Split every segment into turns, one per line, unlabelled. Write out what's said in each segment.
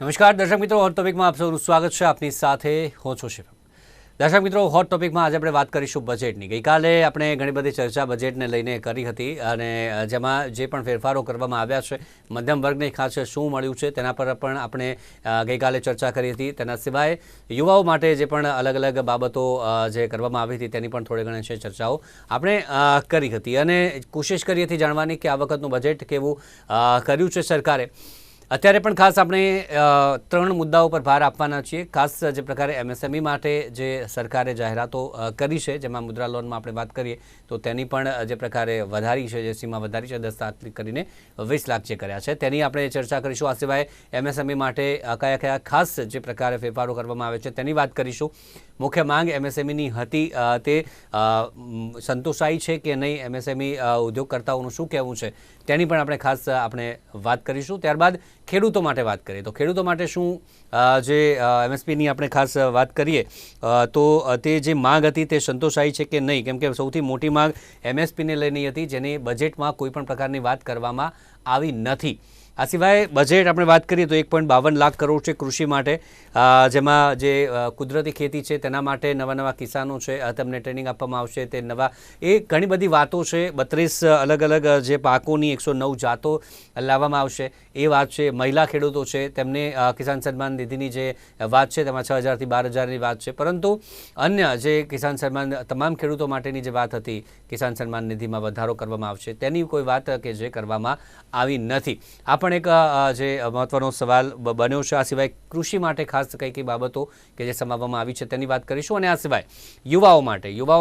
નમસ્કાર દર્શક મિત્રો, હોટ ટોપિકમાં આપ સૌનું સ્વાગત છે. આપની સાથે હું છું શિવમ. દર્શક મિત્રો, હોટ ટોપિકમાં આજે આપણે વાત કરીશું બજેટની. ગઈકાલે આપણે ઘણી બધી ચર્ચા બજેટને લઈને કરી હતી અને જેમાં જે પણ ફેરફારો કરવામાં આવ્યા છે, મધ્યમ વર્ગને ખાસ શું મળ્યું છે તેના પર પણ આપણે ગઈકાલે ચર્ચા કરી હતી. તેના સિવાય યુવાઓ માટે જે પણ અલગ અલગ બાબતો જે કરવામાં આવી હતી તેની પણ થોડી ઘણી છે ચર્ચાઓ આપણે કરી હતી અને કોશિશ કરી હતી જાણવાની કે આ વખતનું બજેટ કેવું કર્યું છે સરકારે. અત્યારે પણ ખાસ આપણે 3 મુદ્દાઓ પર ભાર આપવાના છીએ. ખાસ જે પ્રકારે એમએસએમઈ માટે જે સરકારે જાહેરાતો કરી છે, જેમાં મુદ્રા લોનમાં આપણે વાત કરીએ તો તેની પણ જે પ્રકારે વધારી છે, જે સીમા વધારી છે 10 લાખ કરીને 20 લાખ જે કર્યા છે તેની આપણે ચર્ચા કરીશું. આ સિવાય એમએસએમઈ માટે કયા કયા ખાસ જે પ્રકારે ફેરફારો કરવામાં આવે છે તેની વાત કરીશું. મુખ્ય માંગ એમએસએમઈની હતી તે સંતોષાઈ છે કે નહીં, એમએસએમઈ ઉદ્યોગકર્તાઓનું શું કહેવું છે તેની પણ આપણે વાત કરીશું. ત્યારબાદ ખેડૂતો માટે વાત કરીએ તો ખેડૂતો માટે શું જે એમએસપીની આપણે ખાસ વાત કરીએ તો તે જે માંગ હતી તે સંતોષાઈ છે કે નહીં, કેમ કે સૌથી મોટી માંગ એમએસપીને લઈને હતી, જેની બજેટમાં કોઈ પણ પ્રકારની વાત કરવામાં આવી નથી. આ સિવાય બજેટ આપણે વાત કરીએ તો 1.52 લાખ કરોડ છે કૃષિ માટે, જેમાં જે કુદરતી ખેતી છે તેના માટે નવા કિસાનો છે તેમને ટ્રેનિંગ આપવામાં આવશે. તે એ ઘણી બધી વાતો છે. 32 અલગ અલગ જે પાકોની 109 જાતો લાવવામાં આવશે એ વાત છે. મહિલા ખેડૂતો છે તેમને કિસાન સન્માન નિધિની જે વાત છે તેમાં 6,000 થી 12,000ની વાત છે, પરંતુ અન્ય જે કિસાન સન્માન તમામ ખેડૂતો માટેની જે વાત હતી કિસાન સન્માન નિધિમાં વધારો કરવામાં આવશે તેની કોઈ વાત કે જે કરવામાં આવી નથી. આ પણ એક જે મહત્વનો સવાલ બન્યો છે. આ સિવાય કૃષિ માટે ખાસ કઈ બાબતો કે જે સમાવવામાં આવી છે તેની વાત કરીશું. અને આ સિવાય યુવાઓ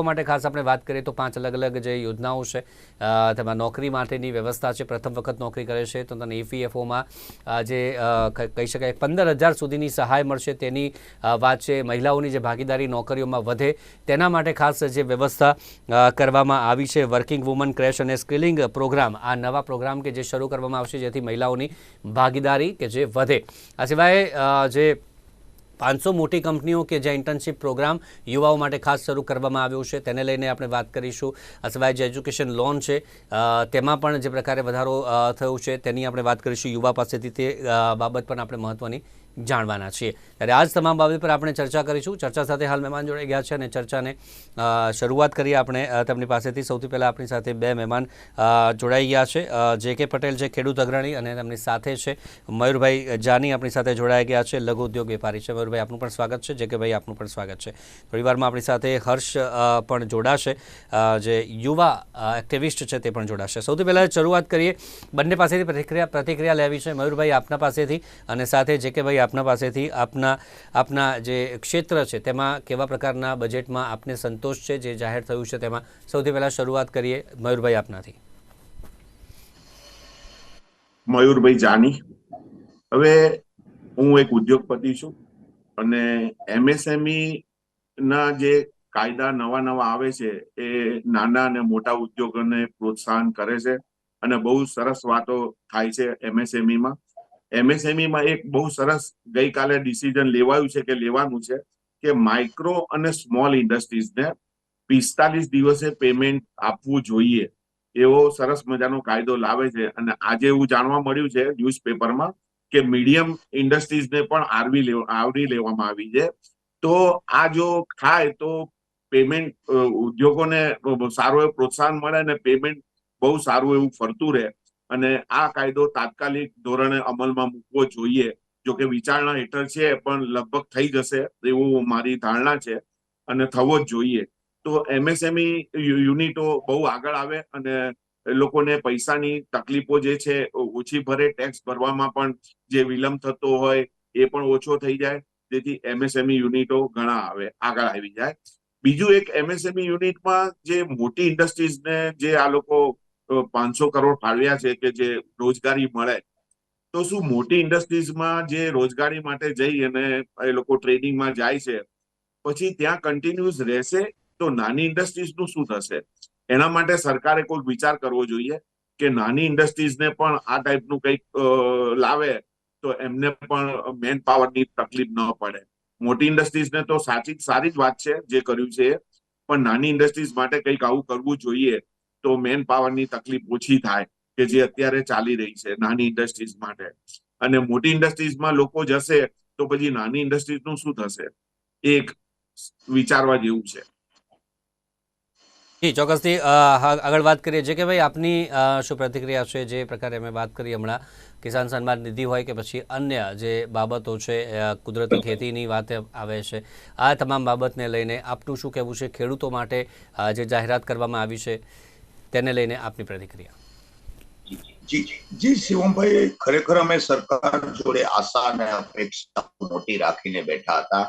માટે ખાસ આપણે વાત કરીએ તો 5 અલગ અલગ જે યોજનાઓ છે તેમાં નોકરી માટેની વ્યવસ્થા છે. પ્રથમ વખત નોકરી કરે છે તો તને EPFOમાં જે કહી શકાય 15,000 સુધીની સહાય મળશે તેની વાત છે. મહિલાઓની જે ભાગીદારી નોકરીઓમાં વધે તેના માટે ખાસ જે વ્યવસ્થા કરવામાં આવી છે. વર્કિંગ વુમન ક્રેશ અને સ્કિલિંગ પ્રોગ્રામ, આ નવા પ્રોગ્રામ કે જે શરૂ કરવામાં આવશે જેથી મહિલાઓની ભાગીદારી કે જે વધે. આ સિવાય જે 500 મોટી કંપનીઓ કે જે ઇન્ટર્નશીપ પ્રોગ્રામ યુવાઓ માટે ખાસ શરૂ કરવામાં આવ્યો છે તેને લઈને આપણે વાત કરીશું. આ સિવાય જે એજ્યુકેશન લોન છે તેમાં પણ જે પ્રકારે વધારો થયો છે તેની આપણે વાત કરીશું. યુવા પાસેથી તે બાબત પણ આપણે મહત્વની જાણવાના છીએ. ત્યારે આજ તમામ બાબત પર આપણે ચર્ચા કરીશું. ચર્ચા સાથે હાલ મહેમાન જોડાઈ ગયા છે અને ચર્ચાને શરૂઆત કરીએ આપણે તેમની પાસેથી. સૌથી પહેલાં આપણી સાથે 2 મહેમાન જોડાઈ ગયા છે. JK પટેલ છે, ખેડૂત અગ્રણી, અને તેમની સાથે છે મયુરભાઈ જાની આપણી સાથે જોડાઈ ગયા છે, લઘુ ઉદ્યોગ વેપારી છે. મયુરભાઈ આપનું પણ સ્વાગત છે. JK ભાઈ આપનું પણ સ્વાગત છે. થોડીવારમાં આપણી સાથે હર્ષ પણ જોડાશે, જે યુવા એક્ટિવિસ્ટ છે તે પણ જોડાશે. સૌથી પહેલાં શરૂઆત કરીએ, બંને પાસેથી પ્રતિક્રિયા લેવી છે. મયુરભાઈ આપના પાસેથી અને સાથે JK ભાઈ આપના પાસેથી. આપના જે ક્ષેત્ર છે તેમાં કેવા પ્રકારના બજેટમાં આપને સંતોષ છે જે જાહેર થયું છે તેમાં? સૌથી પહેલા શરૂઆત કરીએ મયુરભાઈ આપનાથી.
મયુરભાઈ જાની. હવે હું એક ઉદ્યોગપતિ છું અને MSME ના જે કાયદા નવા આવે છે એ નાના અને મોટા ઉદ્યોગોને પ્રોત્સાહન કરે છે અને બહુ સરસ વાતો થાય છે MSME માં. MSME માં એક બહુ સરસ ગઈકાલે ડિસિઝન લેવાયું છે કે લેવાનું છે કે માઇક્રો અને સ્મોલ ઇન્ડસ્ટ્રીઝને 45 દિવસે પેમેન્ટ આપવું જોઈએ એવો સરસ મજાનો કાયદો લાવે છે. અને આજે એવું જાણવા મળ્યું છે ન્યૂઝપેપરમાં કે મીડિયમ ઇન્ડસ્ટ્રીઝને પણ આવરી લેવામાં આવી છે. તો આ જો થાય તો પેમેન્ટ ઉદ્યોગોને સારું એવું પ્રોત્સાહન મળે અને પેમેન્ટ બહુ સારું એવું ફરતું રહે. અને આ કાયદો તાત્કાલિક ધોરણે અમલમાં મૂકવો જોઈએ. જો કે વિચારણા હેઠળ છે પણ લગભગ થઈ જશે એવું મારી ધારણા છે અને થવો જ જોઈએ. તો MSME યુનિટો બહુ આગળ આવે અને લોકોને પૈસાની તકલીફો જે છે ઓછી ભરે, ટેક્સ ભરવામાં પણ જે વિલંબ થતો હોય એ પણ ઓછો થઈ જાય, જેથી MSME યુનિટો ઘણા આગળ આવી જાય. બીજું એક MSME યુનિટમાં જે મોટી ઇન્ડસ્ટ્રીઝને જે આ લોકો 500 કરોડ ફાળવ્યા છે કે જે રોજગારી મળે, તો શું મોટી ઇન્ડસ્ટ્રીઝમાં જે રોજગારી માટે જઈ અને એ લોકો ટ્રેનિંગમાં જાય છે પછી ત્યાં કન્ટિન્યુઅસ રહેશે તો નાની ઇન્ડસ્ટ્રીઝનું શું થશે? એના માટે સરકારે કોઈ વિચાર કરવો જોઈએ કે નાની ઇન્ડસ્ટ્રીઝને પણ આ ટાઈપનું કંઈક લાવે તો એમને પણ મેન પાવરની તકલીફ ન પડે. મોટી ઇન્ડસ્ટ્રીઝને તો સારી જ વાત છે જે કર્યું છે, પણ નાની ઇન્ડસ્ટ્રીઝ માટે કંઈક આવું કરવું જોઈએ તો મેન પાવરની તકલીફ ઓછી થાય કે જે અત્યારે ચાલી રહી છે નાની ઇન્ડસ્ટ્રીઝ માટે. અને મોટી ઇન્ડસ્ટ્રીઝમાં લોકો જશે તો પછી નાની ઇન્ડસ્ટ્રીઝનું શું થશે, એક વિચારવા જેવું છે.
જી ચોક્કસથી આગળ વાત કરીએ છીએ કે ભાઈ આપની શું પ્રતિક્રિયા છે જે પ્રકારે અમે વાત કરી હમણાં કિસાન સન્માન નિધિ હોય કે પછી અન્ય જે બાબતો છે કુદરતી ખેતીની વાત આવે છે, આ તમામ બાબતને લઈને આપનું શું કહેવું છે? ખેડૂતો માટે જે જાહેરાત કરવામાં આવી છે તેને લઈને આપની પ્રતિક્રિયા.
જી જી શિવમભાઈ, ખરેખર અમે સરકાર જોડે આશા અને અપેક્ષા મોટી રાખીને બેઠા હતા,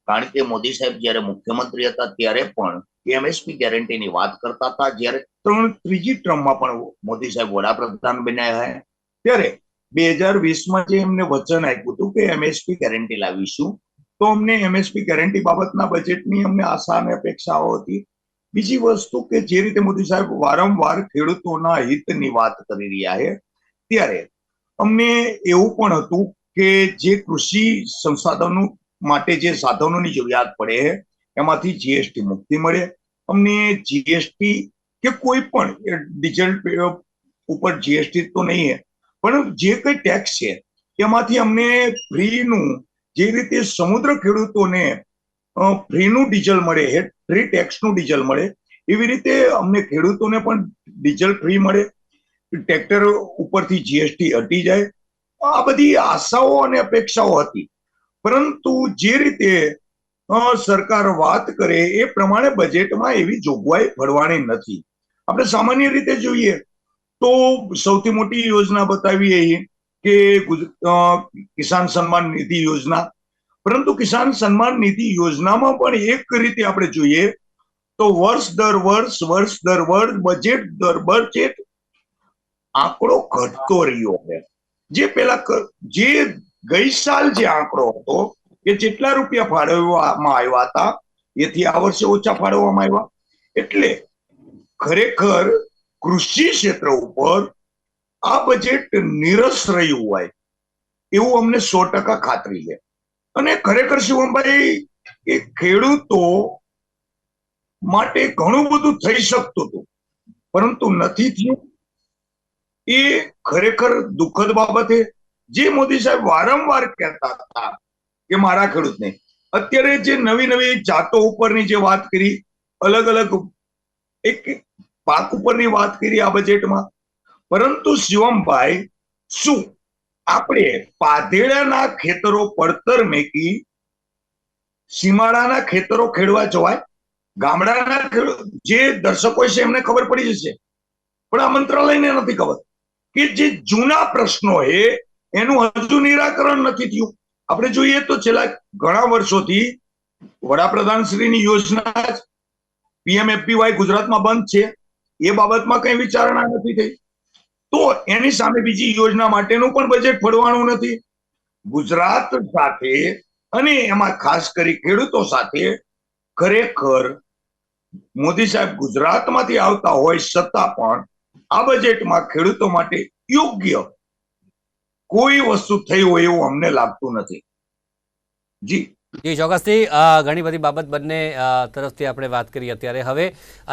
કારણ કે મોદી સાહેબ જયારે મુખ્યમંત્રી હતા ત્યારે પણ એમએસપી ગેરંટીની વાત કરતા હતા. જ્યારે ત્રીજી ટર્મમાં પણ મોદી સાહેબ વડાપ્રધાન બન્યા હતા ત્યારે 2020માં જે એમને વચન આપ્યું હતું કે એમએસપી ગેરંટી લાવીશું, તો અમને એમએસપી ગેરંટી બાબતના બજેટની અમને આશા અને અપેક્ષાઓ હતી. બીજી વસ્તુ કે જે રીતે મોદી સાહેબ વારંવાર ખેડૂતોના હિતની વાત કરી રહ્યા છે, ત્યારે અમને એવું પણ હતું કે જે કૃષિ સંસાધનો માટે જે સાધનોની જરૂરિયાત પડે એમાંથી જીએસટી મુક્તિ મળે. અમને જીએસટી કે કોઈ પણ ડીઝલ ઉપર જીએસટી તો નહીં, પણ જે કઈ ટેક્સ છે એમાંથી અમને ફ્રીનું, જે રીતે સમુદ્ર ખેડૂતોને ફ્રીનું ડીઝલ મળે, ફ્રી ટેક્સનું ડીઝલ મળે, એવી રીતે અમને ખેડૂતોને પણ ડીઝલ ફ્રી મળે, ટ્રેક્ટર ઉપરથી જીએસટી હટી જાય. આ બધી આશાઓ અને અપેક્ષાઓ હતી. પરંતુ જે રીતે સરકાર વાત કરે એ પ્રમાણે બજેટમાં એવી જોગવાઈ ભરવાની નથી. આપણે સામાન્ય રીતે જોઈએ તો સૌથી મોટી યોજના બતાવી એ કે કિસાન સન્માન નિધિ યોજના. પરંતુ કિસાન સન્માન નિધિ યોજનામાં પણ એક રીતે આપણે જોઈએ તો વર્ષ દર વર્ષ બજેટ દર બજેટ આંકડો ઘટતો રહ્યો છે. જે પેલા જે ગઈ સાલ જે આંકડો હતો કે જેટલા રૂપિયા ફાળવવામાં આવ્યા હતા એથી આ વર્ષે ઓછા ફાળવવામાં આવ્યા. એટલે ખરેખર કૃષિ ક્ષેત્ર ઉપર આ બજેટ નિરસ રહ્યું હોય એવું અમને 100% ખાતરી છે. અને ખરેખર શિવમભાઈ, એ ખેડૂતો માટે ઘણું બધું થઈ શકતું હતું પરંતુ નથી થયું. એ ખરેખર દુઃખદ બાબત છે. જે મોદી સાહેબ વારંવાર કહેતા હતા કે મારા ખેડૂતને, અત્યારે જે નવી નવી જાતો ઉપરની જે વાત કરી, અલગ અલગ એક પાક ઉપરની વાત કરી આ બજેટમાં. પરંતુ શિવમભાઈ, શું આપણે પાધેડાના ખેતરો પડતર મેકી સીમાડાના ખેતરો ખેડવા જવાય? ગામડાના જે દર્શકો છે એમને ખબર પડી જશે, પણ આ મંત્રાલયને નથી ખબર કે જે જૂના પ્રશ્નો છે એનું હજુ નિરાકરણ નથી થયું. આપણે જોઈએ તો છેલ્લા ઘણા વર્ષોથી વડાપ્રધાન શ્રીની યોજના પીએમએફબીવાય ગુજરાતમાં બંધ છે. એ બાબતમાં કઈ વિચારણા નથી થઈ. તો એની સામે બીજી યોજના માટેનું પણ બજેટ ફળવાનું નથી. ગુજરાત સાથે અને એમાં ખાસ કરી ખેડૂતો સાથે ખરેખર મોદી સાહેબ ગુજરાતમાંથી આવતા હોય છતાં પણ આ બજેટમાં ખેડૂતો માટે યોગ્ય કોઈ વસ્તુ થઈ હોય એવું અમને લાગતું નથી. જી
જી ચોક્કસથી ઘણી બધી બાબત બંને તરફથી આપણે વાત કરી. અત્યારે હવે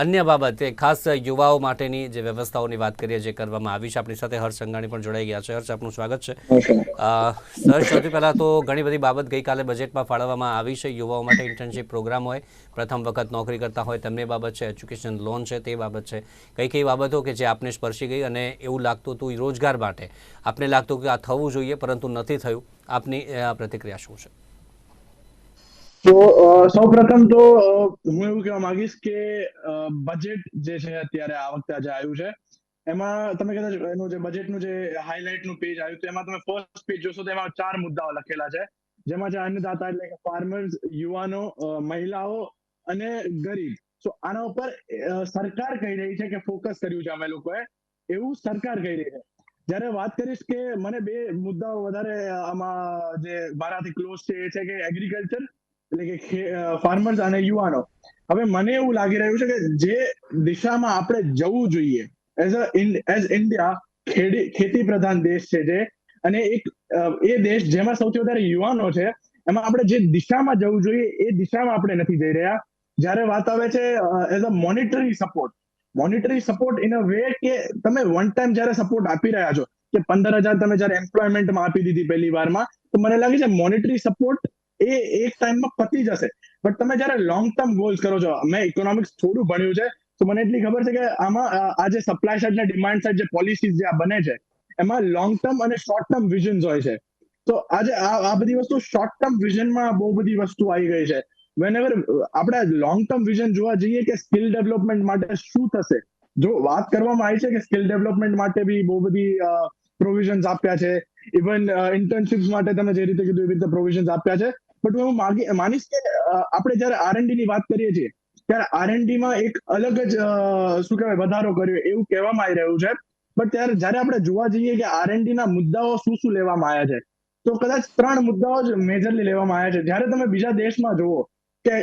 અન્ય બાબત ખાસ યુવાઓ માટેની જે વ્યવસ્થાઓની વાત કરીએ જે કરવામાં આવી છે. આપણી સાથે હર્ષ સંઘાણી પણ જોડાઈ ગયા છે. હર્ષ, આપનું સ્વાગત છે. સર, સૌથી પહેલાં તો ઘણી બધી બાબત ગઈકાલે બજેટમાં ફાળવવામાં આવી છે. યુવાઓ માટે ઇન્ટર્નશીપ પ્રોગ્રામ હોય, પ્રથમ વખત નોકરી કરતા હોય તેમની બાબત છે, એજ્યુકેશન લોન છે તે બાબત છે. કઈ કઈ બાબતો કે જે આપને સ્પર્શી ગઈ અને એવું લાગતું હતું રોજગાર માટે આપને લાગતું કે આ થવું જોઈએ પરંતુ નથી થયું? આપની પ્રતિક્રિયા શું છે?
તો સૌ પ્રથમ તો હું એવું કહેવા માંગીશ કે બજેટ જે છે અત્યારે આ વખતે આજે આવ્યું છે એમાં તમે કદાચ એનું જે બજેટનું જે હાઇલાઇટનું પેજ આવ્યું તો એમાં તમે ફર્સ્ટ પેજ જોશો તો એમાં 4 મુદ્દાઓ લખેલા છે, જેમાં છે અન્નદાતા એટલે કે ફાર્મર્સ, યુવાનો, મહિલાઓ અને ગરીબ. તો આના ઉપર સરકાર કહી રહી છે કે ફોકસ કર્યું છે અમે લોકોએ, એવું સરકાર કહી રહી છે. જ્યારે વાત કરીશ કે મને 2 મુદ્દાઓ વધારે આમાં જે મારાથી ક્લોઝ છે એ છે કે એગ્રીકલ્ચર એટલે કે ફાર્મર્સ અને યુવાનો. હવે મને એવું લાગી રહ્યું છે કે જે દિશામાં આપણે જવું જોઈએ એઝ ઇન્ડિયા ખેતી પ્રધાન દેશ છે જે, અને એક એ દેશ જેમાં સૌથી વધારે યુવાનો છે, એમાં આપણે જે દિશામાં જવું જોઈએ એ દિશામાં આપણે નથી જઈ રહ્યા. જ્યારે વાત આવે છે as a monetary support in a way કે તમે વન ટાઈમ જ્યારે સપોર્ટ આપી રહ્યા છો કે 15,000 તમે જયારે એમ્પ્લોયમેન્ટમાં આપી દીધી પહેલી વારમાં, તો મને લાગે છે મોનેટરી સપોર્ટ એ એક ટાઈમમાં પતી જશે. બટ તમે જયારે લોંગ ટર્મ ગોલ્સ કરો છો, મેં ઇકોનોમિક્સ થોડું ભણ્યું છે, તો મને એટલી ખબર છે કે આમાં આ જે સપ્લાય સાઇડ ને ડિમાન્ડ સાઇડ જે પોલિસીઝ જે આ બને છે, એમાં લોંગ ટર્મ અને શોર્ટ ટર્મ વિઝન્સ હોય છે. તો આજે આ બધી વસ્તુ શોર્ટ ટર્મ વિઝનમાં બહુ બધી વસ્તુ આવી ગઈ છે. વેનએવર આપણે લોંગ ટર્મ વિઝન જોવા જઈએ કે સ્કિલ ડેવલપમેન્ટ માટે શું થશે, જો વાત કરવામાં આવી છે કે સ્કિલ ડેવલપમેન્ટ માટે બી બહુ બધી પ્રોવિઝન્સ આપ્યા છે, ઇવન ઇન્ટર્નશિપ્સ માટે તમે જે રીતે કીધું એવી રીતે પ્રોવિઝન્સ આપ્યા છે. બટ હું માનીશ કે આપણે જયારે R&D ની વાત કરીએ છીએ ત્યારે R&D માં એક અલગ જ શું કહેવાય વધારો કર્યો એવું કહેવામાં આવી રહ્યું છે. બટ ત્યારે જયારે આપણે જોવા જઈએ કે R&D ના મુદ્દાઓ શું લેવામાં આવ્યા છે, તો કદાચ 3 મુદ્દાઓ જ મેજરલી લેવામાં આવ્યા છે. જયારે તમે બીજા દેશમાં જુઓ કે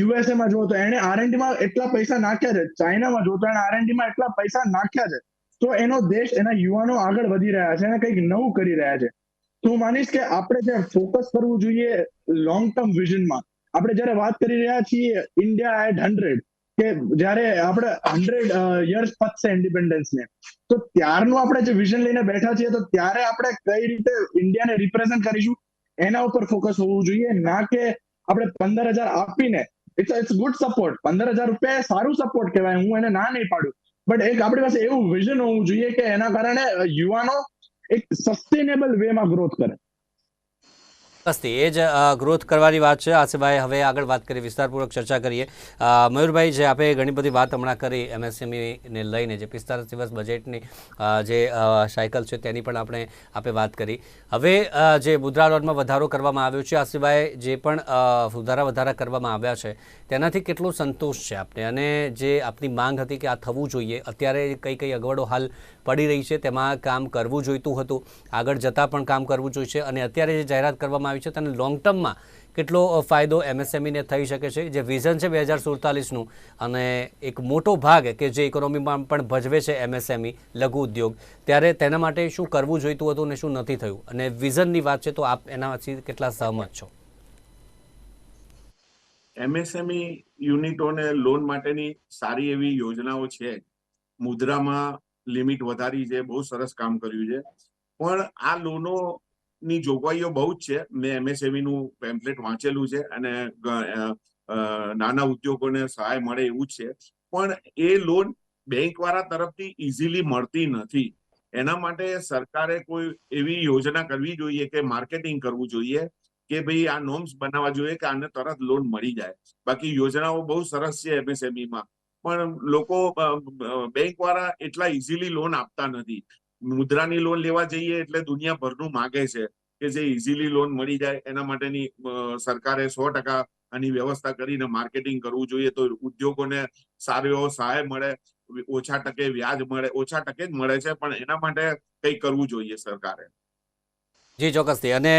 USA માં જુઓ તો એને R&D માં એટલા પૈસા નાખ્યા છે, ચાઇનામાં જુઓ તો એને R&D માં એટલા પૈસા નાખ્યા છે, તો એનો દેશ, એના યુવાનો આગળ વધી રહ્યા છે અને કંઈક નવું કરી રહ્યા છે. તો હું માનીશ કે આપણે જે ફોકસ કરવું જોઈએ લોંગ ટર્મ વિઝનમાં, આપણે જયારે વાત કરી રહ્યા છીએ ઇન્ડિયા એટ 100, કે જયારે આપણે 100 યર્સ પતશે ઇન્ડિપેન્ડન્સને, તો ત્યારનું આપણે જે વિઝન લઈને બેઠા છીએ, તો ત્યારે આપણે કઈ રીતે ઇન્ડિયાને રિપ્રેઝન્ટ કરીશું એના ઉપર ફોકસ હોવું જોઈએ, ના કે આપણે 15,000 આપીને. ઇટ્સ ગુડ સપોર્ટ, 15,000 રૂપિયા એ સારું સપોર્ટ કહેવાય, હું એને ના નહીં પાડું, બટ એક આપણી પાસે એવું વિઝન હોવું જોઈએ કે એના કારણે યુવાનો એક સસ્ટેનેબલ વેમાં ગ્રોથ કરે.
એ જ ગ્રોથ કરવાની વાત છે. આસિફભાઈ, હવે આગળ વાત કરીએ, વિસ્તારપૂર્વક ચર્ચા કરીએ. મયુરભાઈ, જે આપે ઘણી બધી વાત હમણાં કરી MSME ને લઈને, જે 45 દિવસ બજેટની જે સાયકલ છે તેની પણ આપે વાત કરી. હવે જે મુદ્રા લોનમાં વધારો કરવામાં આવ્યો છે, આસિફભાઈ, જે પણ વધારા કરવામાં આવ્યા છે તેનાથી કેટલો સંતોષ છે આપને, અને જે આપની માંગ હતી કે આ થવું જોઈએ, અત્યારે કઈ અગવડો હાલ પડી રહી છે, તેમાં કામ કરવું જોઈતું હતું, આગળ જતાં પણ કામ કરવું જોઈએ, અને અત્યારે જે જાહેરાત કરવામાં આવી છે તેને લોંગ ટર્મમાં કેટલો ફાયદો MSME ને થઈ શકે છે, જે વિઝન છે 2047નું, અને એક મોટો ભાગ કે જે ઇકોનોમીમાં પણ ભજવે છે MSME લઘુ ઉદ્યોગ, ત્યારે તેના માટે શું કરવું જોઈતું હતું ને શું નથી થયું, અને વિઝનની વાત છે તો આપ એનાથી કેટલા સહમત છો?
MSME યુનિટોને લોન માટેની સારી એવી યોજનાઓ છે. મુદ્રામાં લિમિટ વધારી છે, બહુ સરસ કામ કર્યું છે, પણ આ લોનો ની જોગવાઈઓ બહુ જ છે. મેં MSME નું પેમ્પલેટ વાંચેલું છે, અને નાના ઉદ્યોગોને સહાય મળે એવું જ છે, પણ એ લોન બેંક વાળા તરફથી ઇઝીલી મળતી નથી. એના માટે સરકારે કોઈ એવી યોજના કરવી જોઈએ કે માર્કેટિંગ કરવું જોઈએ કે ભાઈ આ નોર્મ્સ બનાવવા જોઈએ કે આને તરત લોન મળી જાય. બાકી યોજનાઓ બહુ સરસ છે MSME માં, પણ લોકો બેંક વાળા એટલા ઇઝીલી લોન આપતા નથી. મુદ્રાની લોન લેવા જઈએ એટલે દુનિયાભરનું માગે છે કે જે ઇઝીલી લોન મળી જાય. એના માટેની સરકારે 100% આની વ્યવસ્થા કરીને માર્કેટિંગ કરવું જોઈએ, તો ઉદ્યોગોને સારો એવો સહાય મળે, ઓછા ટકે વ્યાજ મળે, ઓછા ટકે જ મળે છે, પણ એના માટે કંઈક કરવું જોઈએ સરકારે.
જી, ચોક્કસથી. અને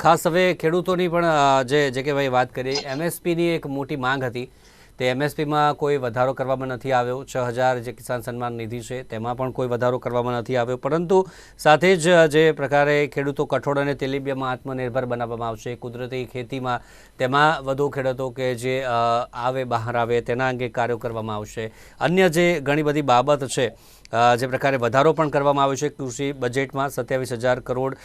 ખાસ હવે ખેડૂતોની પણ જે કે ભાઈ વાત કરી, MSPની એક મોટી માંગ હતી, તે MSPમાં કોઈ વધારો કરવામાં નથી આવ્યો. 6,000 જે કિસાન સન્માન નિધિ છે તેમાં પણ કોઈ વધારો કરવામાં નથી આવ્યો, પરંતુ સાથે જ જે પ્રકારે ખેડૂતો કઠોળ અને તેલીબિયાંમાં આત્મનિર્ભર બનાવવામાં આવશે, કુદરતી ખેતીમાં તેમાં વધુ ખેડૂતો કે જે બહાર આવે તેના અંગે કાર્યો કરવામાં આવશે. અન્ય જે ઘણી બધી બાબત છે, જે પ્રકારે વધારો પણ કરવામાં આવ્યો છે કૃષિ બજેટમાં, 27,000 કરોડ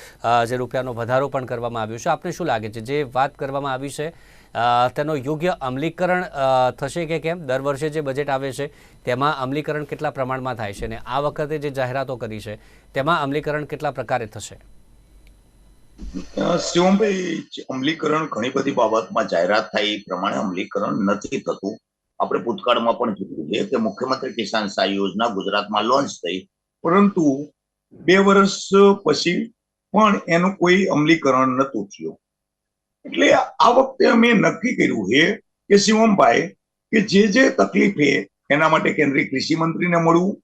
જે રૂપિયાનો વધારો પણ કરવામાં આવ્યો છે. આપને શું લાગે છે, જે વાત કરવામાં આવી છે તેનો યોગ્ય અમલીકરણ થશે કે કેમ? દર વર્ષે જે બજેટ આવે છે તેમાં અમલીકરણ કેટલા પ્રમાણમાં થાય છે, અને આ વખતે જે જાહેરાતો કરી છે તેમાં અમલીકરણ કેટલા પ્રકારે થશે?
શિવમભાઈ, અમલીકરણ ઘણી બધી બાબતમાં જાહેરાત થાય એ પ્રમાણે અમલીકરણ નથી થતું. આપણે ભૂતકાળમાં પણ જોયું છે કે મુખ્યમંત્રી કિસાન સહાય યોજના ગુજરાતમાં લોન્ચ થઈ, પરંતુ 2 વર્ષ પછી પણ એનું કોઈ અમલીકરણ નતું થયું. એટલે આ વખતે અમે નક્કી કર્યું છે કે શિવમભાઈ, કે જે તકલીફ છે એના માટે કેન્દ્રીય કૃષિ મંત્રીને મળવું,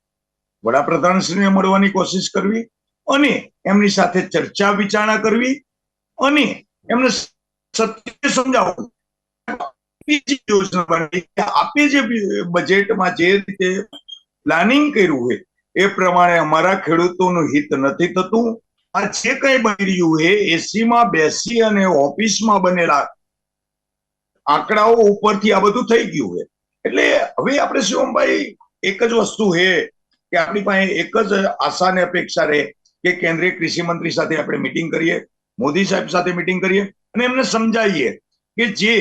વડાપ્રધાનશ્રીને મળવાની કોશિશ કરવી, અને એમની સાથે ચર્ચા વિચારણા કરવી, અને એમને સત્ય સમજાવવું. આપે જે બજેટમાં જે રીતે પ્લાનિંગ કર્યું હોય એ પ્રમાણે અમારા ખેડૂતોનું હિત નથી થતું. આ જે કઈ બની રહ્યું છે એસીમાં બેસી અને ઓફિસમાં બનેલા આંકડાઓ ઉપરથી આ બધું થઈ ગયું છે. એટલે હવે આપણે શિવમભાઈ એક જ વસ્તુ છે કે આપણી પાસે એક જ આશા ને અપેક્ષા રહે કે કેન્દ્રીય કૃષિ મંત્રી સાથે આપણે મીટિંગ કરીએ, મોદી સાહેબ સાથે મીટિંગ કરીએ અને એમને સમજાવીએ કે જે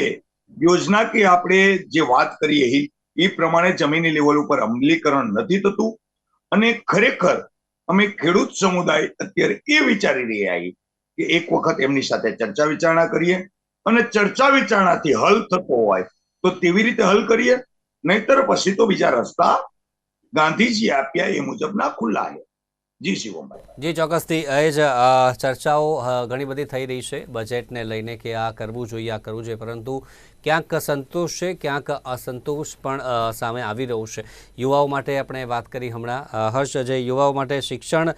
યોજનાકીય આપણે જે વાત કરીએ એ પ્રમાણે જમીની લેવલ ઉપર અમલીકરણ નથી થતું અને ખરેખર અમે ખેડૂત સમુદાય અત્યારે એ વિચારી રહ્યા છીએ કે એક વખત એમની સાથે ચર્ચા વિચારણા કરીએ અને ચર્ચા વિચારણાથી હલ થતો હોય તો તેવી રીતે હલ કરીએ, નહીતર પછી તો બીજા રસ્તા ગાંધીજી આપ્યા એ મુજબના ખુલ્લા છે. જી શિવમભાઈ.
જી ચોક્કસથી એ જ ચર્ચાઓ ઘણી બધી થઈ રહી છે બજેટને લઈને કે આ કરવું જોઈએ, આ કરવું જોઈએ, પરંતુ ક્યાંક સંતોષ છે, ક્યાંક અસંતોષ પણ સામે આવી રહ્યું છે. યુવાઓ માટે આપણે વાત કરી હમણાં, હર્ષ, જે યુવાઓ માટે શિક્ષણ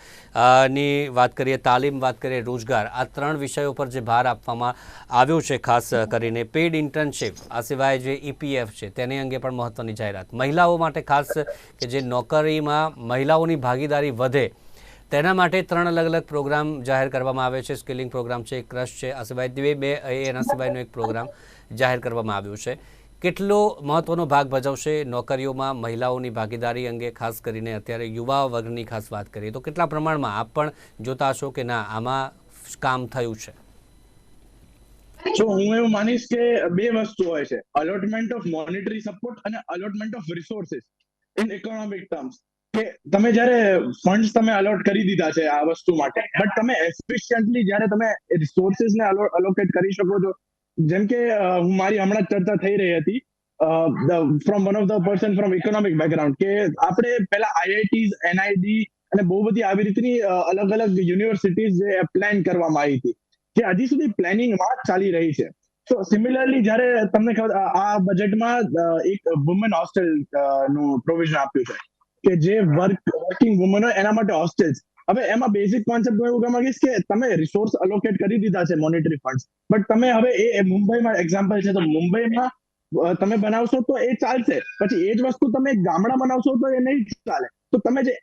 ની વાત કરીએ, તાલીમ વાત કરીએ, રોજગાર, આ ત્રણ વિષયો પર જે ભાર આપવામાં આવ્યો છે, ખાસ કરીને પેઇડ ઇન્ટર્નશીપ, આ સિવાય જે EPF છે તેની અંગે પણ મહત્વની જાહેરાત, મહિલાઓ માટે ખાસ કે જે નોકરીમાં મહિલાઓની ભાગીદારી વધે તેના માટે 3 અલગ અલગ પ્રોગ્રામ જાહેર કરવામાં આવે છે. સ્કિલિંગ પ્રોગ્રામ છે, ક્રશ છે, આ સિવાય એના સિવાયનો એક પ્રોગ્રામ જાહેર કરવામાં આવ્યો છે. કેટલો મહત્વનો ભાગ ભજવશે નોકરીઓમાં મહિલાઓની ભાગીદારી અંગે, ખાસ કરીને અત્યારે યુવા વર્ગની ખાસ વાત કરીએ તો કેટલા પ્રમાણમાં આપ પણ જોતા હશો કે ના આમાં કામ થયું છે?
તો હું એવું માનીશ કે બે વસ્તુ હોય છે, અલોટમેન્ટ ઓફ મોનેટરી સપોર્ટ અને allotment of resources in economic terms. કે તમે જ્યારે ફંડ્સ તમે અલોટ કરી દીધા છે આ વસ્તુ માટે, બટ તમે એફિશિયન્ટલી જ્યારે તમે રિસોર્સિસને અલોકેટ કરી શકો છો, જેમ કે મારી હમણાં ચર્ચા થઈ રહી હતી from one of the person from economic background, કે આપણે પહેલા IITs, NID અને બહુ બધી આવી રીતની અલગ અલગ યુનિવર્સિટીઝ જે પ્લાન કરવામાં આવી હતી, જે હજી સુધી પ્લાનિંગમાં ચાલી રહી છે. તો સિમિલરલી જ્યારે તમને ખબર આ બજેટમાં એક વુમન હોસ્ટેલ નું પ્રોવિઝન આપ્યું છે કે જે વર્કિંગ વુમન હોય એના માટે હોસ્ટેલ્સ. હવે એમાં બેઝિક કોન્સેપ્ટ હું એવું કહેવા માંગીશ કે તમે રિસોર્સ અલોકેટ કરી દીધા છે મોનેટરી ફંડ્સ, બટ તમે હવે એ મુંબઈમાં એક્ઝામ્પલ છે તો મુંબઈમાં તમે બનાવશો તો એ ચાલશે, પછી એ જ વસ્તુ તમે ગામડા બનાવશો તો એ નહીં ચાલે. તો તમે જે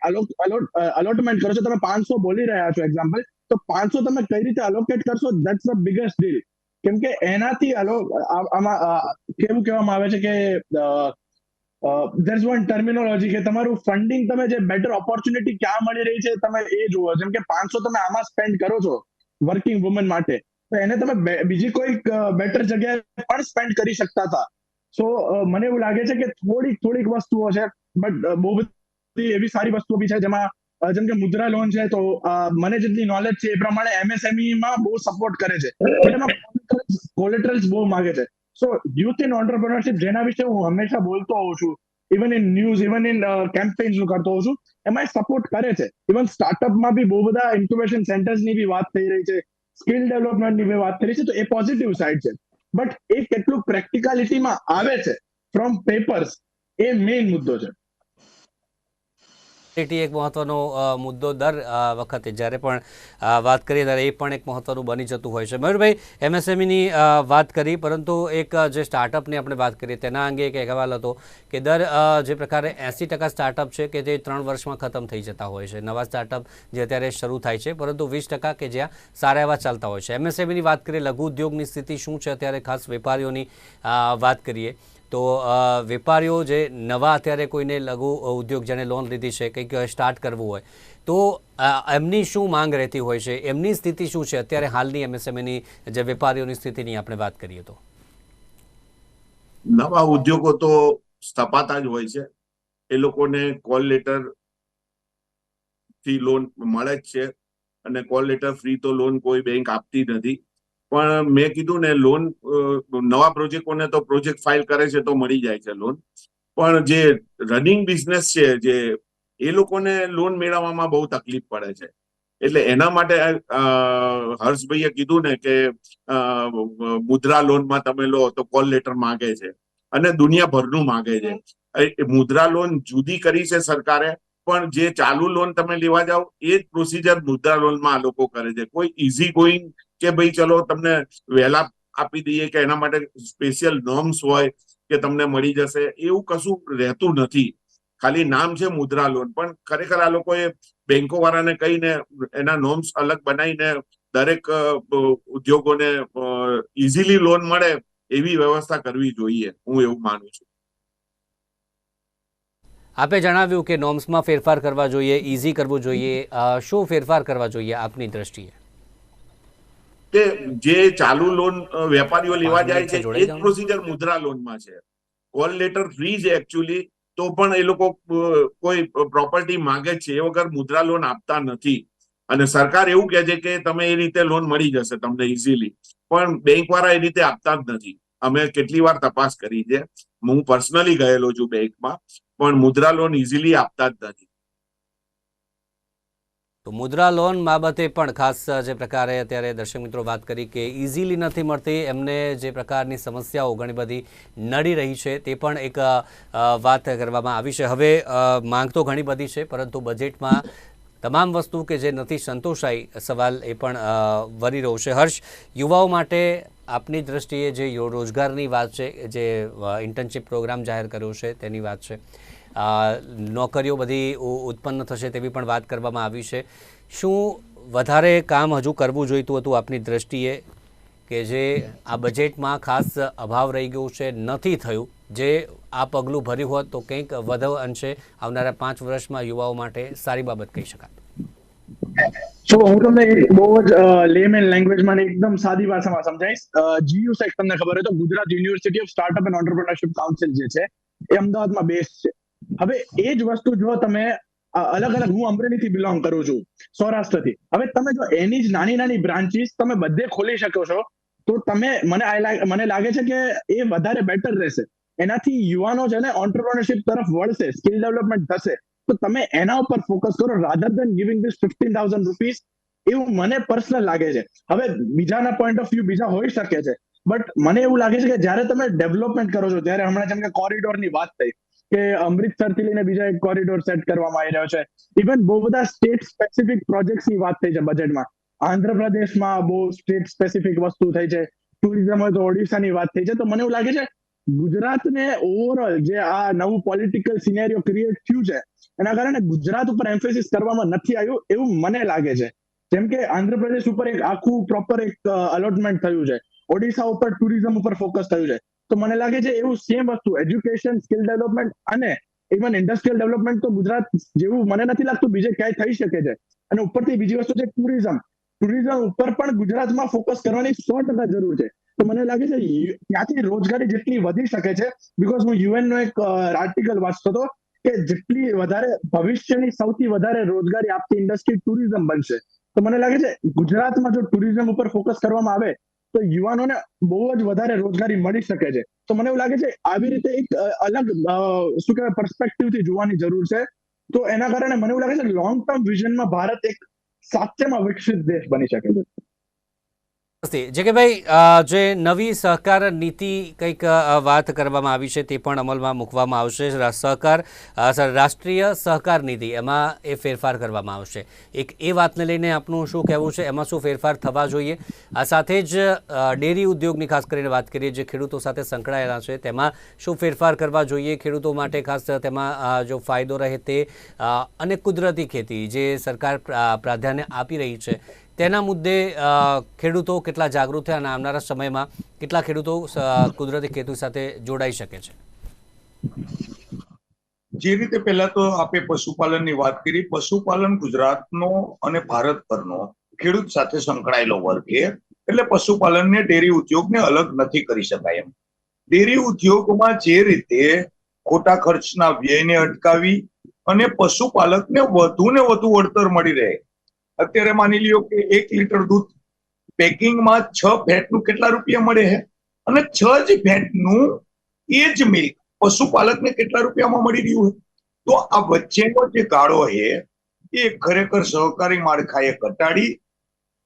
અલોટમેન્ટ કરો છો, તમે 500 બોલી રહ્યા છો એક્ઝામ્પલ, તો 500 તમે કઈ રીતે અલોકેટ કરશો, ધેટ્સ ધ બિગેસ્ટ ડીલ. કેમ કે એનાથી આમાં કેવું કહેવામાં આવે છે કે there's one terminology કે તમારું ફંડિંગ, તમે જે બેટર ઓપોર્ચ્યુનિટી ક્યાં મળી રહી છે તમે એ જુઓ. જેમ કે 500 તમે આમાં સ્પેન્ડ કરો છો વર્કિંગ વુમન માટે, તો એને તમે બીજી કોઈક બેટર જગ્યાએ પણ સ્પેન્ડ કરી શકતા હતા. સો મને એવું લાગે છે કે થોડીક વસ્તુઓ છે, બટ બહુ બધી એવી સારી વસ્તુઓ બી છે જેમાં જેમ કે મુદ્રા લોન છે, તો મને જેટલી નોલેજ છે એ પ્રમાણે MSME માં બહુ સપોર્ટ કરે છે, બટ એમાં કોલેટરલ્સ બહુ માંગે છે. સો યુથ ઇન ઓન્ટરપ્રિનરશિપ, જેના વિશે હું હંમેશા બોલતો હોઉં છું, even in news, even in campaigns હું કરતો હોઉં છું, એમાં સપોર્ટ કરે છે. ઇવન સ્ટાર્ટઅપમાં બી બહુ બધા ઇન્ક્યુબેશન સેન્ટર્સની બી વાત થઈ રહી છે, સ્કિલ ડેવલપમેન્ટની બી વાત થઈ રહી છે, તો એ પોઝિટિવ સાઈડ છે. બટ એ કેટલું પ્રેક્ટિકાલિટીમાં આવે છે ફ્રોમ પેપર્સ, એ મેઇન મુદ્દો છે.
એક મહત્વનો મુદ્દો દર વખતે જ્યારે પણ વાત કરીએ ત્યારે એ પણ એક મહત્વનું બની જતું હોય છે. મયુરભાઈ, MSMEની વાત કરી, પરંતુ એક જે સ્ટાર્ટઅપની આપણે વાત કરીએ તેના અંગે એક અહેવાલ હતો કે દર જે પ્રકારે 80% સ્ટાર્ટઅપ છે કે જે 3 વર્ષમાં ખતમ થઈ જતા હોય છે, નવા સ્ટાર્ટઅપ જે અત્યારે શરૂ થાય છે, પરંતુ 20% કે જ્યાં સારા એવા ચાલતા હોય છે. MSMEની વાત કરીએ, લઘુ ઉદ્યોગની સ્થિતિ શું છે અત્યારે, ખાસ વેપારીઓની વાત કરીએ તો વેપારીઓ જે નવા અત્યારે કોઈને લઘુ ઉદ્યોગ જેને લોન લીધી છે, કંઈક સ્ટાર્ટ કરવું હોય તો એમની શું માંગ રહેતી હોય છે, એમની સ્થિતિ શું છે અત્યારે હાલની MSMEની જે વેપારીઓની સ્થિતિની આપણે વાત કરીએ તો?
નવા ઉદ્યોગો તો સ્થપાતા જ હોય છે, એ લોકોને કોલ લેટર થી લોન મળે જ છે, અને કોલ લેટર ફ્રી તો લોન કોઈ બેંક આપતી નથી. પણ મેં કીધું ને, લોન નવા પ્રોજેક્ટોને તો પ્રોજેક્ટ ફાઇલ કરે છે તો મળી જાય છે લોન, પણ જે રનિંગ બિઝનેસ છે જે એ લોકોને લોન મેળવવામાં બહુ તકલીફ પડે છે. એટલે એના માટે હર્ષભાઈએ કીધું ને કે મુદ્રા લોનમાં તમે લો તો કોલ લેટર માંગે છે અને દુનિયાભરનું માંગે છે. મુદ્રા લોન જુદી કરી છે સરકારે, પણ જે ચાલુ લોન તમે લેવા જાઓ એ જ પ્રોસિજર મુદ્રા લોનમાં આ લોકો કરે છે. કોઈ ઇઝી ગોઈંગ કે ભાઈ ચલો તમને વહેલા આપી દઈએ કે એના માટે સ્પેશિયલ નોર્મ્સ હોય કે તમને મળી જશે, એવું કશું રહેતું નથી. ખાલી નામ છે મુદ્રા લોન, પણ ખરેખર આ લોકોએ બેંકો વાળાને કહીને એના નોર્મ્સ અલગ બનાવીને દરેક ઉદ્યોગોને ઇઝીલી લોન મળે એવી વ્યવસ્થા કરવી જોઈએ, હું એવું માનું છું.
આપે જણાવ્યું કે નોર્મ્સમાં ફેરફાર કરવા જોઈએ, ઇઝી કરવું જોઈએ. શું ફેરફાર કરવા જોઈએ આપની દ્રષ્ટિએ?
કે જે ચાલુ લોન વેપારીઓ લેવા જાય છે એ જ
જાઓ.
પ્રોસિજર મુદ્રા લોનમાં છે. કોલ લેટર ફ્રી છે એકચ્યુઅલી, તો પણ એ લોકો કોઈ પ્રોપર્ટી માંગે છે એ વગર મુદ્રા લોન આપતા નથી. અને સરકાર એવું કહે છે કે તમે એ રીતે લોન મળી જશે તમને ઇઝીલી, પણ બેંક વાળા એ રીતે આપતા જ નથી. અમે કેટલી વાર તપાસ કરી છે, હું પર્સનલી ગયેલો છું બેંકમાં, પણ મુદ્રા લોન ઇઝીલી આપતા જ નથી.
તો મુદ્રા લોન બાબતે પણ ખાસ જે પ્રકારે અત્યારે દર્શક મિત્રો વાત કરી કે ઇઝીલી નથી મળતી, એમને જે પ્રકારની સમસ્યાઓ ઘણી બધી નડી રહી છે તે પણ એક વાત કરવામાં આવી છે. હવે માંગ તો ઘણી બધી છે, પરંતુ બજેટમાં તમામ વસ્તુ કે જે નથી સંતોષાઈ સવાલ એ પણ વરી રહ્યો છે. હર્ષ, યુવાઓ માટે આપની દ્રષ્ટિએ જે રોજગારની વાત છે, જે ઇન્ટર્નશીપ પ્રોગ્રામ જાહેર કર્યો છે તેની વાત છે, નોકરીઓ બધી ઉત્પન્ન થશે તેવી પણ વાત કરવામાં આવી છે. શું વધારે કામ હજુ કરવું જોઈતું હતું આપની દ્રષ્ટિએ કે જે આ બજેટમાં ખાસ અભાવ રહી ગયો છે, નથી થયું, જે આ પગલું ભર્યું હોત તો કંઈક વધુ અંશે આવનારા 5 વર્ષમાં યુવાઓ માટે સારી બાબત કહી શકાય?
તો હું તમને બહુ જ લેમેન લેંગ્વેજમાં એકદમ સાદી ભાષામાં સમજાવીશ. GUSEC તમને ખબર હોય તો Gujarat university of startup and entrepreneurship council જે છે એ અમદાવાદમાં બેઝ છે. હવે એ જ વસ્તુ જો તમે અલગ અલગ, હું અમરેલીથી બિલોંગ કરું છું, સૌરાષ્ટ્રથી, હવે તમે જો એની જ નાની નાની બ્રાન્ચીસ તમે બધે ખોલી શકો છો તો તમે મને લાગે છે કે એ વધારે બેટર રહેશે. એનાથી યુવાનો છે ને એન્ટરપ્રેન્યોરશિપ તરફ વળશે, સ્કિલ ડેવલપમેન્ટ થશે. તો તમે એના ઉપર ફોકસ કરો rather then giving this 15,000 rupees, એવું મને પર્સનલ લાગે છે. હવે બીજાના પોઈન્ટ ઓફ વ્યૂ બીજા હોઈ શકે છે, બટ મને એવું લાગે છે કે જ્યારે તમે ડેવલપમેન્ટ કરો છો, ત્યારે હમણાં જેમ કે કોરિડોરની વાત થઈ કે અમૃતસરથી લઈને બીજા એક કોરિડોર સેટ કરવામાં આવી રહ્યો છે. ઇવન બહુ બધા સ્ટેટ સ્પેસિફિક પ્રોજેક્ટ્સની વાત થઈ છે બજેટમાં. આંધ્રપ્રદેશમાં બહુ સ્ટેટ સ્પેસિફિક વસ્તુ થઈ છે, ટુરિઝમ હોય તો ઓડિશાની વાત થઈ છે. તો મને એવું લાગે છે ગુજરાતને ઓવરઓલ જે આ નવું પોલિટિકલ સિનેરિયો ક્રિએટ થયું છે એના કારણે ગુજરાત ઉપર એમ્ફેસિસ કરવામાં નથી આવ્યું એવું મને લાગે છે. જેમ કે આંધ્રપ્રદેશ ઉપર એક આખું પ્રોપર એક અલોટમેન્ટ થયું છે, ઓડિશા ઉપર ટુરિઝમ ઉપર ફોકસ થયું છે. તો મને લાગે છે એવું સેમ વસ્તુ એજ્યુકેશન, સ્કિલ ડેવલપમેન્ટ અને ઇવન ઇન્ડસ્ટ્રીયલ ડેવલપમેન્ટ તો ગુજરાત જેવું મને નથી લાગતું બીજે ક્યાંય થઈ શકે છે. અને ઉપરથી બીજી વસ્તુ છે ટુરિઝમ. ટુરિઝમ ઉપર પણ ગુજરાતમાં ફોકસ કરવાની 100% જરૂર છે. તો મને લાગે છે ત્યાંથી રોજગારી જેટલી વધી શકે છે, બીકોઝ હું UN નો એક આર્ટિકલ વાંચતો હતો કે જેટલી વધારે ભવિષ્યની સૌથી વધારે રોજગારી આપતી ઇન્ડસ્ટ્રી ટુરિઝમ બનશે. તો મને લાગે છે ગુજરાતમાં જો ટુરિઝમ ઉપર ફોકસ કરવામાં આવે તો યુવાનોને બહુ જ વધારે રોજગારી મળી શકે છે. તો મને એવું લાગે છે આવી રીતે એક અલગ શું કહેવાય પર્સપેક્ટિવથી જોવાની જરૂર છે. તો એના કારણે મને એવું લાગે છે લોંગ ટર્મ વિઝનમાં ભારત એક સાચેમાં વિકસિત દેશ બની શકે છે.
જે કે ભાઈ, જે નવી સહકાર નીતિ કંઈક વાત કરવામાં આવી છે તે પણ અમલમાં મૂકવામાં આવશે. રાષ્ટ્રીય સહકાર નીતિ, એમાં એ ફેરફાર કરવામાં આવશે. એક એ વાતને લઈને આપનું શું કહેવું છે, એમાં શું ફેરફાર થવા જોઈએ? આ સાથે જ ડેરી ઉદ્યોગની ખાસ કરીને વાત કરીએ, જે ખેડૂતો સાથે સંકળાયેલા છે, તેમાં શું ફેરફાર કરવા જોઈએ ખેડૂતો માટે, ખાસ તેમાં જો ફાયદો રહે તે, અને કુદરતી ખેતી જે સરકાર પ્રાધાન્ય આપી રહી છે તેના મુદ્દે ખેડૂતો કેટલા જાગૃત થયા અને આવનારા સમયમાં કેટલા ખેડૂતો કુદરતી ખેતી સાથે જોડાઈ શકે છે?
જે રીતે પહેલા તો આપણે પશુપાલનની વાત કરી, પશુપાલન ગુજરાતનો અને ભારત પરનો ખેડૂત સાથે સંકળાયેલો વર્ગ છે. એટલે પશુપાલનને ડેરી ઉદ્યોગને અલગ નથી કરી શકાય એમ. ડેરી ઉદ્યોગમાં જે રીતે ખોટા ખર્ચના વ્યયને અટકાવી અને પશુપાલકને વધુ ને વધુ વળતર મળી રહે. અત્યારે માની લ્યો કે 1 લીટર દૂધ પેકિંગમાં 6 ફેટનું કેટલા રૂપિયા મળે છે, અને 6 જ ફેટનું એ જ મિલ્ક પશુપાલકને કેટલા રૂપિયામાં મળી રહ્યું છે. તો આ વચ્ચેનો જે ગાળો છે એ ખરેખર સહકારી માળખાએ ઘટાડી,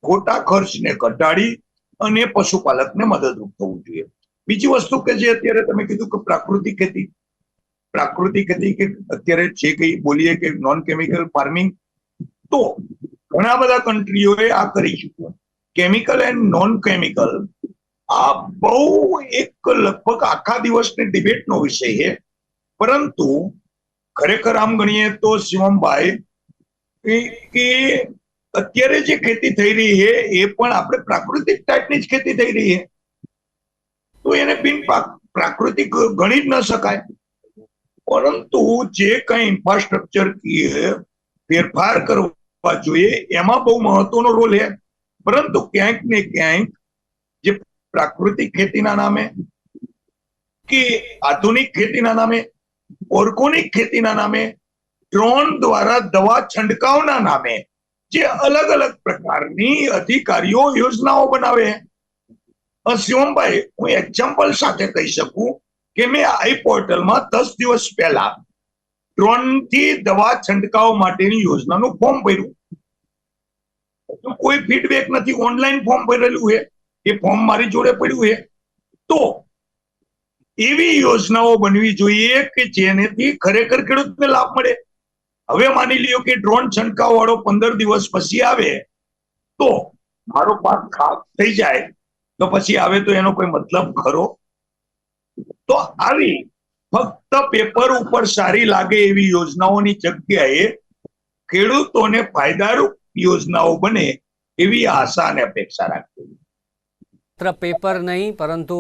ખોટા ખર્ચને ઘટાડી અને પશુપાલકને મદદરૂપ થવું જોઈએ. બીજી વસ્તુ કે જે અત્યારે તમે કીધું કે પ્રાકૃતિક ખેતી કે અત્યારે જે કઈ બોલીએ કે નોન કેમિકલ ફાર્મિંગ, તો ઘણા બધા કન્ટ્રીઓએ આ કરી ચૂક્યું. કેમિકલ એન્ડ નોન કેમિકલ આ બહુ એક લગભગ આખા દિવસની ડિબેટનો વિષય છે. પરંતુ ખરેખર આમ ગણીએ તો શિવમભાઈ કે અત્યારે જે ખેતી થઈ રહી છે એ પણ આપણે પ્રાકૃતિક ટાઈપની જ ખેતી થઈ રહી છે. તો એને બિન પ્રાકૃતિક ગણી જ ન શકાય. પરંતુ જે કઈ ઇન્ફ્રાસ્ટ્રક્ચર ફેરફાર કરવા જોઈએ એમાં બહુ મહત્વનો રોલ છે. પરંતુ ક્યાંક ને ક્યાંક જે પ્રાકૃતિક ખેતીના નામે કે આધુનિક ખેતીના નામે, ઓર્ગોનિક ખેતીના નામે, ડ્રોન દ્વારા દવા છંટકાવના નામે જે અલગ અલગ પ્રકારની અધિકારીઓ યોજનાઓ બનાવે. શિવમભાઈ, હું એક્ઝામ્પલ સાથે કહી શકું કે મેં આઈ પોર્ટલમાં 10 દિવસ પહેલા ડ્રોન થી દવા છંટકાવ માટેની યોજનાનું ફોર્મ ભર્યું. કોઈ ફીડબેક નથી, ઓનલાઈન ફોર્મ ભરેલું છે, એ ફોર્મ મારી જોડે પડ્યું છે. તો એવી યોજનાઓ બનવી જોઈએ કે જેનેથી ખરેખર ખેડૂતને લાભ મળે. હવે માની લ્યો કે ડ્રોન છંટકાવ વાળો 15 દિવસ પછી આવે તો મારો પાક ખરાબ થઈ જાય, તો પછી આવે તો એનો કોઈ મતલબ ખરો? તો આવી ફક્ત પેપર ઉપર સારી લાગે એવી યોજનાઓની જગ્યાએ ખેડૂતોને ફાયદારૂપ યોજનાઓ બને એવી આશા અને અપેક્ષા રાખવી.
માત્ર પેપર નહીં પરંતુ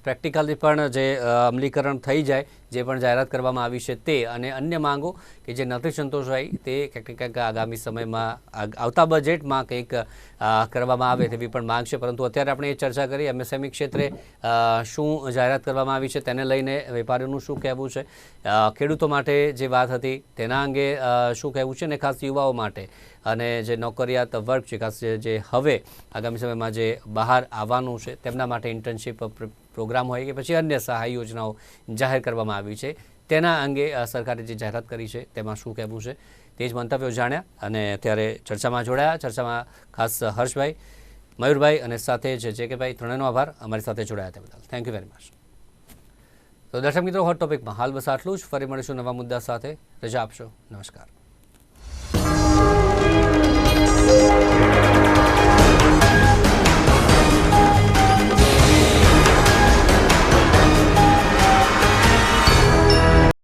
પ્રેક્ટિકલી પણ જે અમલીકરણ થઈ જાય, જે પણ જાહેરાત કરવામાં આવી છે તે, અને અન્ય માંગો કે જે નથી સંતોષાઈ તે ક્યાંક ને ક્યાંક આગામી સમયમાં આવતા બજેટમાં કંઈક કરવામાં આવે તેવી પણ માંગ છે. પરંતુ અત્યારે આપણે એ ચર્ચા કરી એમએસએમઈ ક્ષેત્રે શું જાહેરાત કરવામાં આવી છે તેને લઈને વેપારીઓનું શું કહેવું છે, ખેડૂતો માટે જે વાત હતી તેના અંગે શું કહેવું છે, અને ખાસ યુવાઓ માટે અને જે નોકરિયાત વર્ગ છે, ખાસ જે હવે આગામી સમયમાં જે બહાર આવવાનું છે તેમના માટે ઇન્ટર્નશીપ પ્રોગ્રામ હોય કે પછી અન્ય સહાય યોજનાઓ જાહેર કરવામાં આવી છે તેના અંગે સરકારે જે જાહેરાત કરી છે તેમાં શું કહેવું છે તે જ મંતવ્યો જાણ્યા અને અત્યારે ચર્ચામાં જોડાયા. ચર્ચામાં ખાસ હર્ષભાઈ, મયુરભાઈ અને સાથે જે કે ભાઈ, ત્રણેયનો આભાર અમારી સાથે જોડાયા તે બદલ. Thank you very much. તો દર્શક મિત્રો, હોટ ટોપિકમાં હાલ બસ આટલું જ. ફરી મળીશું નવા મુદ્દા સાથે. રજા આપશો. નમસ્કાર.